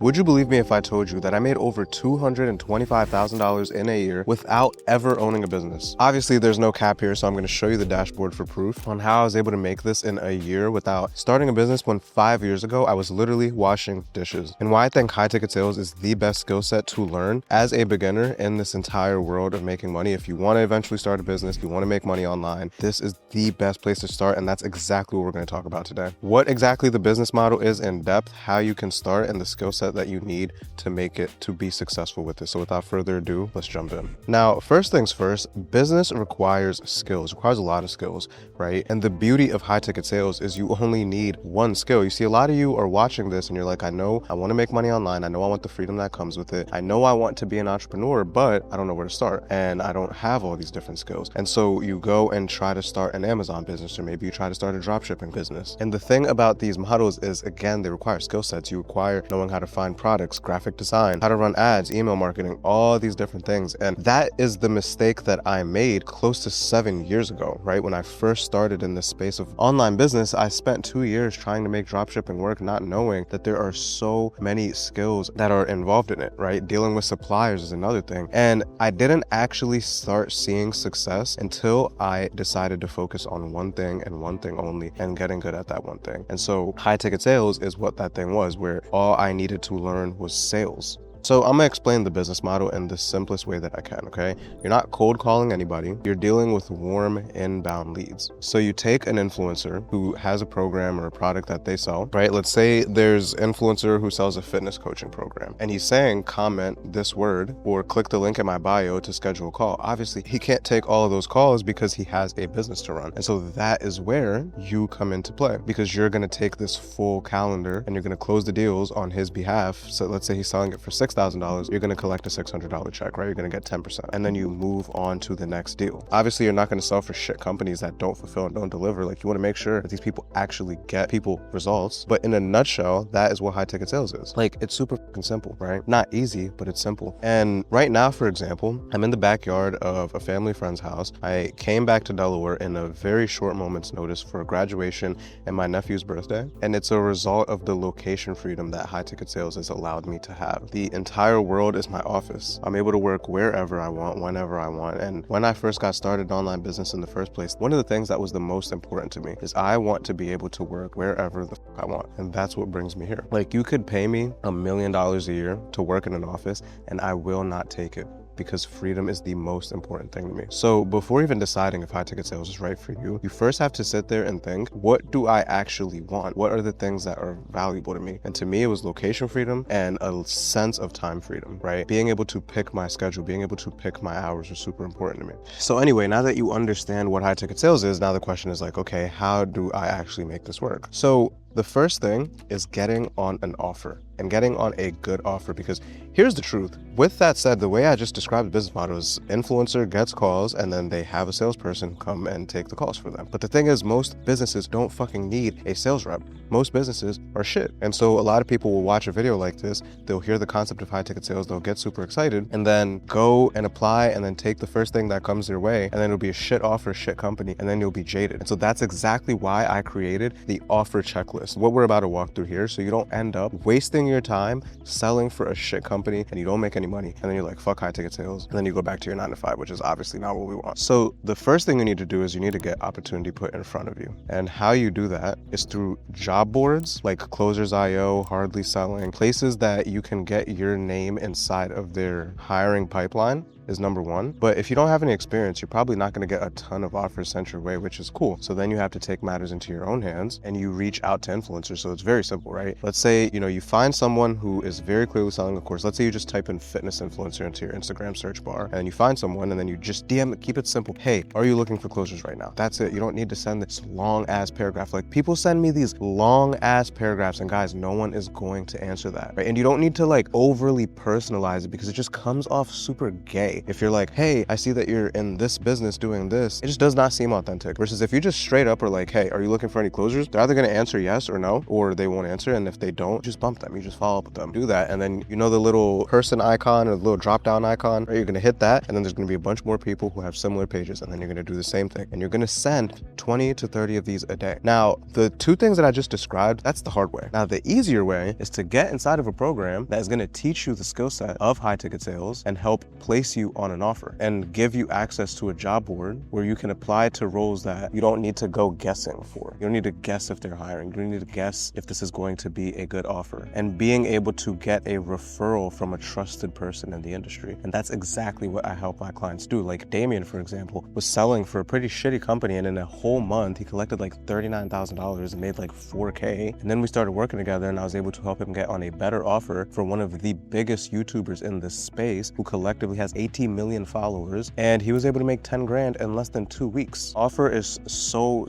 Would you believe me if I told you that I made over $225,000 in a year without ever owning a business? Obviously, there's no cap here, so I'm going to show you the dashboard for proof on how I was able to make this in a year without starting a business when 5 years ago, I was literally washing dishes. And why I think high ticket sales is the best skill set to learn as a beginner in this entire world of making money. If you want to eventually start a business, if you want to make money online, this is the best place to start. And that's exactly what we're going to talk about today. What exactly the business model is in depth, how you can start, and the skill set that you need to make it to be successful with this. So without further ado, let's jump in. Now, first things first, business requires skills, requires a lot of skills, right? And the beauty of high ticket sales is you only need one skill. You see, a lot of you are watching this and you're like, I know I want to make money online. I know I want the freedom that comes with it. I know I want to be an entrepreneur, but I don't know where to start. And I don't have all these different skills. And so you go and try to start an Amazon business, or maybe you try to start a dropshipping business. And the thing about these models is, again, they require skill sets. You require knowing how to find products, graphic design, how to run ads, email marketing, all these different things. And that is the mistake that I made close to 7 years ago, right? When I first started in this space of online business, I spent 2 years trying to make dropshipping work, not knowing that there are so many skills that are involved in it, right? Dealing with suppliers is another thing. And I didn't actually start seeing success until I decided to focus on one thing and one thing only and getting good at that one thing. And so high ticket sales is what that thing was, where all I needed to learn was sales. So I'm gonna explain the business model in the simplest way that I can, okay? You're not cold calling anybody. You're dealing with warm inbound leads. So you take an influencer who has a program or a product that they sell, right? Let's say there's an influencer who sells a fitness coaching program and he's saying, comment this word or click the link in my bio to schedule a call. Obviously, he can't take all of those calls because he has a business to run. And so that is where you come into play, because you're gonna take this full calendar and you're gonna close the deals on his behalf. So let's say he's selling it for $6,000, you're going to collect a $600 check, right? You're going to get 10%. And then you move on to the next deal. Obviously, you're not going to sell for shit companies that don't fulfill and don't deliver. Like, you want to make sure that these people actually get people results. But in a nutshell, that is what high ticket sales is. Like, it's super fucking simple, right? Not easy, but it's simple. And right now, for example, I'm in the backyard of a family friend's house. I came back to Delaware in a very short moment's notice for a graduation and my nephew's birthday. And it's a result of the location freedom that high ticket sales has allowed me to have. The entire world is my office. I'm able to work wherever I want, whenever I want. And when I first got started in online business in the first place, one of the things that was the most important to me is I want to be able to work wherever the fuck I want. And that's what brings me here. Like, you could pay me $1 million a year to work in an office and I will not take it, because freedom is the most important thing to me. So before even deciding if high ticket sales is right for you, you first have to sit there and think, what do I actually want? What are the things that are valuable to me? And to me, it was location freedom and a sense of time freedom, right? Being able to pick my schedule, being able to pick my hours was super important to me. So anyway, now that you understand what high ticket sales is, now the question is like, okay, how do I actually make this work? So the first thing is getting on an offer, and getting on a good offer, because here's the truth. With that said, the way I just described the business model is influencer gets calls and then they have a salesperson come and take the calls for them. But the thing is, most businesses don't fucking need a sales rep. Most businesses are shit. And so a lot of people will watch a video like this, they'll hear the concept of high ticket sales, they'll get super excited and then go and apply and then take the first thing that comes their way, and then it'll be a shit offer, shit company, and then you'll be jaded. And so that's exactly why I created the offer checklist, what we're about to walk through here, so you don't end up wasting your time selling for a shit company and you don't make any money, and then you're like, fuck high ticket sales, and then you go back to your 9 to 5, which is obviously not what we want. So the first thing you need to do is you need to get opportunity put in front of you. And how you do that is through job boards like Closers.io, Hardly Selling, places that you can get your name inside of their hiring pipeline is number one. But if you don't have any experience, you're probably not going to get a ton of offers sent your way, which is cool. So then you have to take matters into your own hands and you reach out to influencers. So it's very simple, right? Let's say, you find someone who is very clearly selling a course. Let's say you just type in fitness influencer into your Instagram search bar and you find someone and then you just DM it, keep it simple. Hey, are you looking for closers right now? That's it. You don't need to send this long ass paragraph. Like, people send me these long ass paragraphs and guys, no one is going to answer that, right? And you don't need to like overly personalize it because it just comes off super gay. hey. If you're like, hey, I see that you're in this business doing this, it just does not seem authentic. Versus if you just straight up are like, hey, are you looking for any closers? They're either going to answer yes or no, or they won't answer. And if they don't, just bump them. You just follow up with them. Do that. And then you know the little person icon or the little drop down icon, right? You're going to hit that. And then there's going to be a bunch more people who have similar pages. And then you're going to do the same thing. And you're going to send 20 to 30 of these a day. Now, the two things that I just described, that's the hard way. Now, the easier way is to get inside of a program that is going to teach you the skill set of high ticket sales and help place you on an offer and give you access to a job board where you can apply to roles that you don't need to go guessing for. You don't need to guess if they're hiring. You don't need to guess if this is going to be a good offer. And being able to get a referral from a trusted person in the industry. And that's exactly what I help my clients do. Like Damien, for example, was selling for a pretty shitty company, and in a whole month, he collected like $39,000 and made like $4K. And then we started working together, and I was able to help him get on a better offer for one of the biggest YouTubers in this space, who collectively has 18 million followers, and he was able to make 10 grand in less than 2 weeks. Offer is so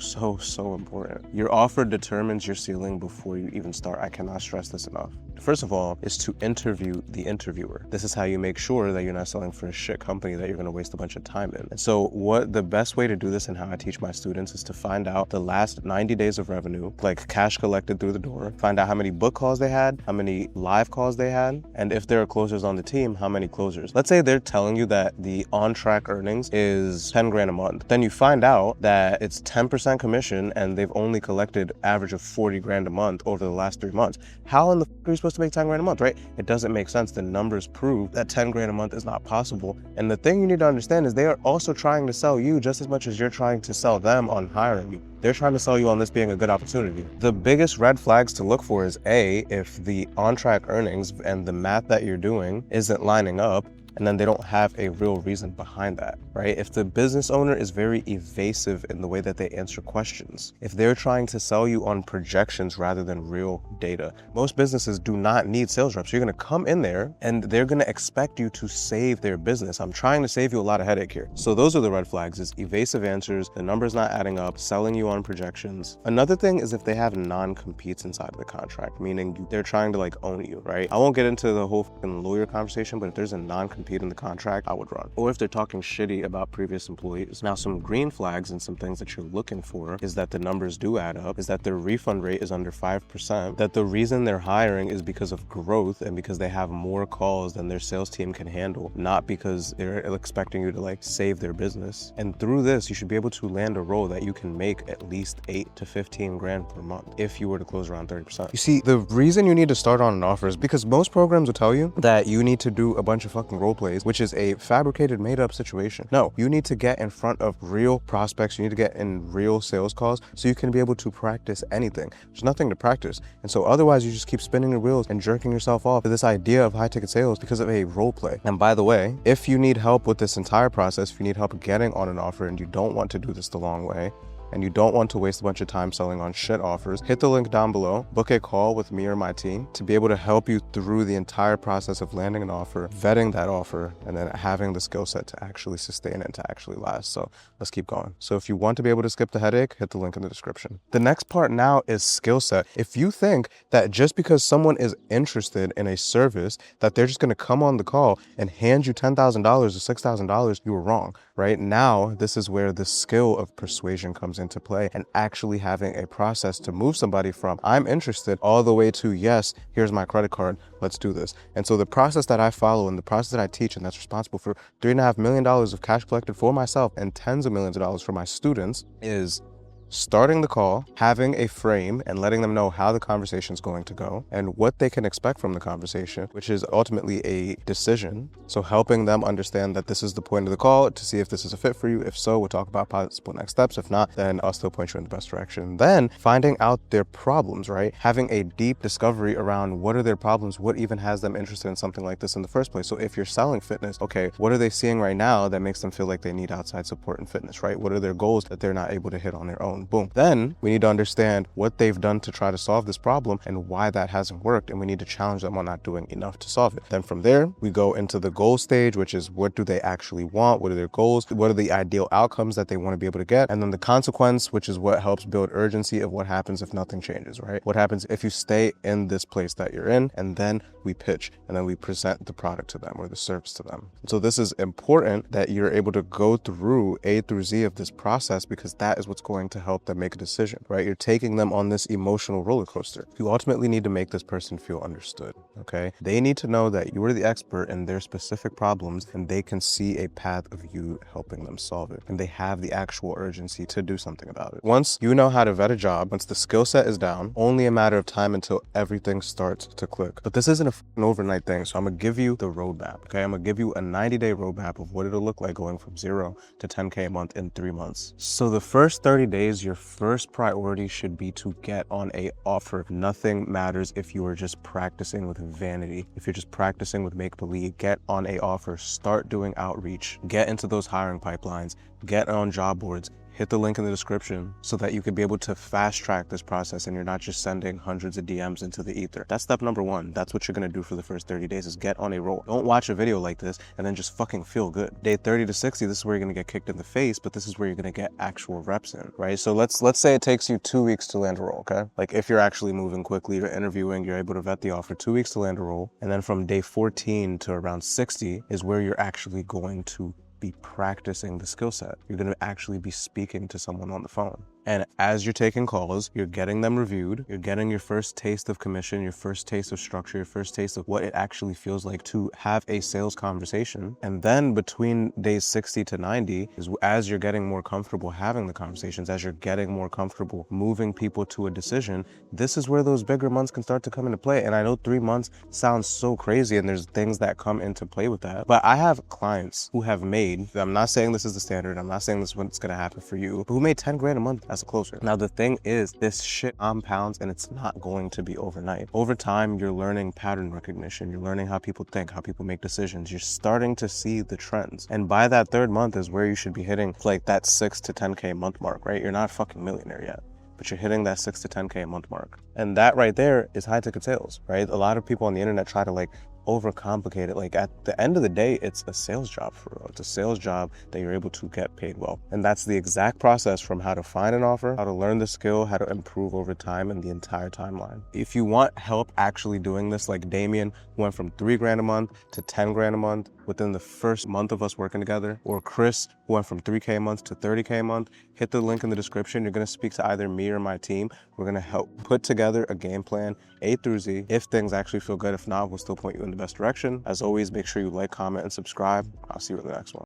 important. Your offer determines your ceiling before you even start. I cannot stress this enough. First of all, is to interview the interviewer. This is how you make sure that you're not selling for a shit company that you're gonna waste a bunch of time in. And so what the best way to do this and how I teach my students is to find out the last 90 days of revenue, like cash collected through the door, find out how many book calls they had, how many live calls they had, and if there are closers on the team, how many closers. Let's say they're telling you that the on-track earnings is 10 grand a month. Then you find out that it's 10% commission and they've only collected average of 40 grand a month over the last 3 months. How in the fuck are you supposed to make 10 grand a month, right? It doesn't make sense. The numbers prove that 10 grand a month is not possible. And the thing you need to understand is they are also trying to sell you just as much as you're trying to sell them on hiring you. They're trying to sell you on this being a good opportunity. The biggest red flags to look for is A, if the on-track earnings and the math that you're doing isn't lining up, and then they don't have a real reason behind that, right? If the business owner is very evasive in the way that they answer questions, if they're trying to sell you on projections rather than real data, most businesses do not need sales reps. You're gonna come in there and they're gonna expect you to save their business. I'm trying to save you a lot of headache here. So those are the red flags, is evasive answers, the numbers not adding up, selling you on projections. Another thing is if they have non-competes inside of the contract, meaning they're trying to like own you, right? I won't get into the whole fucking lawyer conversation, but if there's a non-compete in the contract, I would run. Or if they're talking shitty about previous employees. Now, some green flags and some things that you're looking for is that the numbers do add up, is that their refund rate is under 5%, that the reason they're hiring is because of growth and because they have more calls than their sales team can handle, not because they're expecting you to like save their business. And through this, you should be able to land a role that you can make at least 8 to 15 grand per month if you were to close around 30%. You see, the reason you need to start on an offer is because most programs will tell you that you need to do a bunch of fucking role plays, which is a fabricated, made up situation. No, you need to get in front of real prospects. You need to get in real sales calls so you can be able to practice anything. There's nothing to practice. And so otherwise you just keep spinning your wheels and jerking yourself off to this idea of high ticket sales because of a role play. And by the way, if you need help with this entire process, if you need help getting on an offer and you don't want to do this the long way, and you don't want to waste a bunch of time selling on shit offers, hit the link down below, book a call with me or my team to be able to help you through the entire process of landing an offer, vetting that offer, and then having the skill set to actually sustain it and to actually last. So let's keep going. So if you want to be able to skip the headache, hit the link in the description. The next part now is skill set. If you think that just because someone is interested in a service that they're just gonna come on the call and hand you $10,000 or $6,000, you were wrong, right? Now, this is where the skill of persuasion comes into play, and actually having a process to move somebody from I'm interested all the way to yes, here's my credit card, let's do this. And so the process that I follow and the process that I teach, and that's responsible for $3.5 million of cash collected for myself and tens of millions of dollars for my students, is starting the call, having a frame and letting them know how the conversation is going to go and what they can expect from the conversation, which is ultimately a decision. So helping them understand that this is the point of the call to see if this is a fit for you. If so, we'll talk about possible next steps. If not, then I'll still point you in the best direction. Then finding out their problems, right? Having a deep discovery around what are their problems, what even has them interested in something like this in the first place. So if you're selling fitness, okay, what are they seeing right now that makes them feel like they need outside support in fitness, right? What are their goals that they're not able to hit on their own? phone. Boom. Then we need to understand what they've done to try to solve this problem and why that hasn't worked, and we need to challenge them on not doing enough to solve it. Then from there, we go into the goal stage, which is what do they actually want? What are their goals? What are the ideal outcomes that they want to be able to get? And then the consequence, which is what helps build urgency of what happens if nothing changes, right? What happens if you stay in this place that you're in? And then we pitch, and then we present the product to them or the service to them. So this is important that you're able to go through A through Z of this process, because that is what's going to help them make a decision, right? You're taking them on this emotional roller coaster. You ultimately need to make this person feel understood, okay? They need to know that you are the expert in their specific problems, and they can see a path of you helping them solve it, and they have the actual urgency to do something about it. Once you know how to vet a job, once the skill set is down, only a matter of time until everything starts to click. But this isn't an overnight thing, so I'm gonna give you the roadmap, okay? I'm gonna give you a 90-day roadmap of what it'll look like going from 0 to 10K a month in 3 months. So the first 30 days, your first priority should be to get on a offer. Nothing matters if you are just practicing with vanity. If you're just practicing with make-believe, get on a offer, start doing outreach, get into those hiring pipelines, get on job boards, hit the link in the description so that you can be able to fast track this process and you're not just sending hundreds of DMs into the ether. That's step number 1. That's what you're gonna do for the first 30 days is get on a roll. Don't watch a video like this and then just fucking feel good. Day 30 to 60, this is where you're gonna get kicked in the face, but this is where you're gonna get actual reps in, right? So let's say it takes you 2 weeks to land a role, okay? Like if you're actually moving quickly, you're interviewing, you're able to vet the offer, 2 weeks to land a role. And then from day 14 to around 60 is where you're actually going to be practicing the skill set. You're going to actually be speaking to someone on the phone. And as you're taking calls, you're getting them reviewed, you're getting your first taste of commission, your first taste of structure, your first taste of what it actually feels like to have a sales conversation. And then between days 60 to 90 is as you're getting more comfortable having the conversations, as you're getting more comfortable moving people to a decision, this is where those bigger months can start to come into play. And I know 3 months sounds so crazy and there's things that come into play with that. But I have clients who have made, I'm not saying this is the standard, I'm not saying this is what's going to happen for you, but who made 10 grand a month as a closer. Now the thing is, this shit compounds and it's not going to be overnight. Over time, you're learning pattern recognition, you're learning how people think, how people make decisions, you're starting to see the trends. And by that 3rd month is where you should be hitting like that 6 to 10K a month mark, right? You're not a fucking millionaire yet, but you're hitting that 6 to 10K a month mark. And that right there is high ticket sales, right? A lot of people on the internet try to like overcomplicate it. Like at the end of the day, it's a sales job for real. It's a sales job that you're able to get paid well. And that's the exact process from how to find an offer, how to learn the skill, how to improve over time, and the entire timeline. If you want help actually doing this, like Damien went from 3 grand a month to 10 grand a month within the first month of us working together, or Chris who went from 3K a month to 30K a month, hit the link in the description. You're gonna speak to either me or my team. We're gonna help put together a game plan A through Z. If things actually feel good, if not, we'll still point you in the best direction. As always, make sure you like, comment, and subscribe. I'll see you in the next one.